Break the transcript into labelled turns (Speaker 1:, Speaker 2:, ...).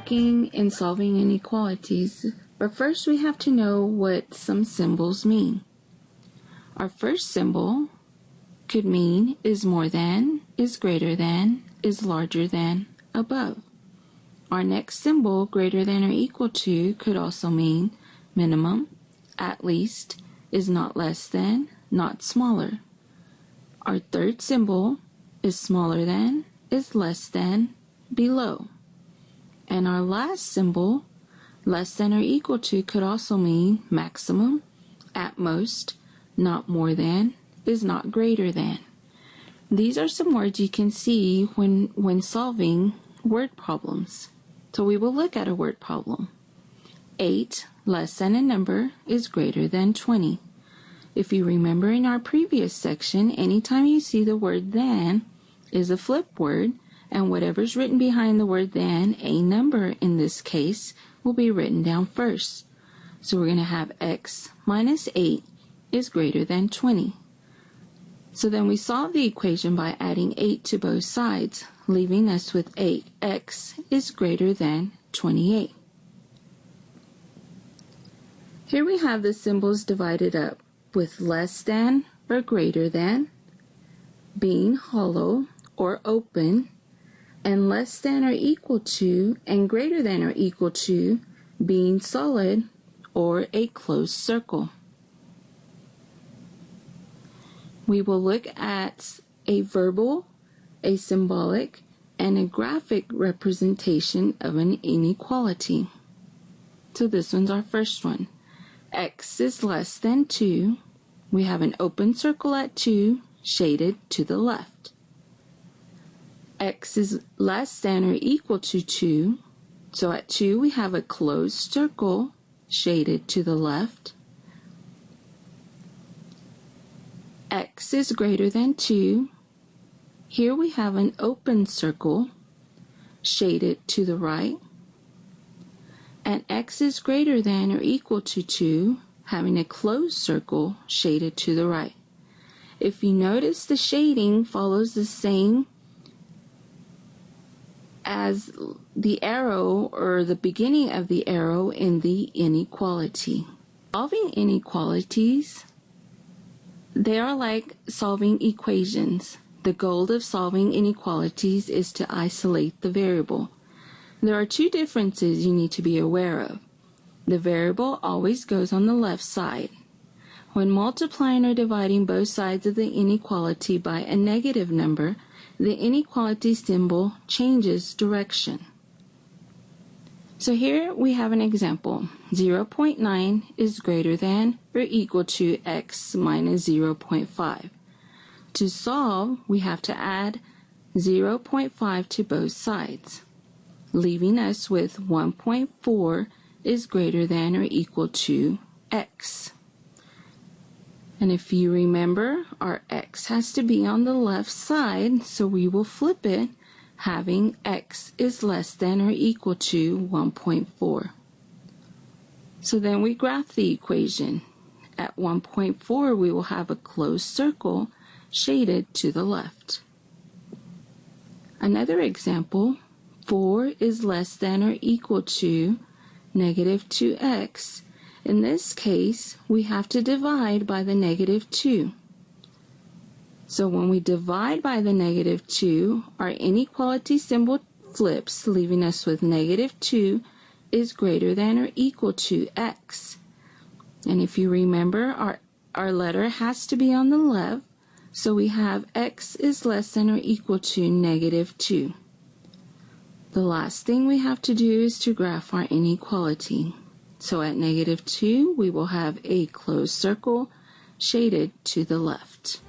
Speaker 1: working and solving inequalities, but first we have to know what some symbols mean. Our first symbol could mean is more than, is greater than, is larger than, above. Our next symbol, greater than or equal to, could also mean minimum, at least, is not less than, not smaller. Our third symbol is smaller than, is less than, below. And our last symbol, less than or equal to, could also mean maximum, at most, not more than, is not greater than. These are some words you can see when solving word problems. So we will look at a word problem. 8 less than a number is greater than 20. If you remember in our previous section, anytime you see the word than is a flip word, and whatever's written behind the word than, a number in this case, will be written down first. So we're going to have x minus 8 is greater than 20. So then we solve the equation by adding 8 to both sides, leaving us with 8x is greater than 28. Here we have the symbols divided up with less than or greater than, being hollow or open, and less than or equal to and greater than or equal to being solid or a closed circle. We will look at a verbal, a symbolic, and a graphic representation of an inequality. So this one's our first one. X is less than 2. We have an open circle at 2, shaded to the left. X is less than or equal to 2. So at 2 we have a closed circle, shaded to the left. X is greater than 2. Here we have an open circle, shaded to the right. And x is greater than or equal to 2, having a closed circle, shaded to the right. If you notice, the shading follows the same as the arrow or the beginning of the arrow in the inequality. Solving inequalities, they are like solving equations. The goal of solving inequalities is to isolate the variable. There are two differences you need to be aware of. The variable always goes on the left side. When multiplying or dividing both sides of the inequality by a negative number, the inequality symbol changes direction. So here we have an example. 0.9 is greater than or equal to x minus 0.5. To solve, we have to add 0.5 to both sides, leaving us with 1.4 is greater than or equal to x. And if you remember, our x has to be on the left side, so we will flip it, having x is less than or equal to 1.4. So then we graph the equation. At 1.4, we will have a closed circle shaded to the left. Another example, 4 is less than or equal to negative 2x. In this case, we have to divide by the negative 2. So when we divide by the negative 2, our inequality symbol flips, leaving us with negative 2 is greater than or equal to x. And if you remember, our letter has to be on the left, so we have x is less than or equal to negative 2. The last thing we have to do is to graph our inequality. So at negative 2, we will have a closed circle shaded to the left.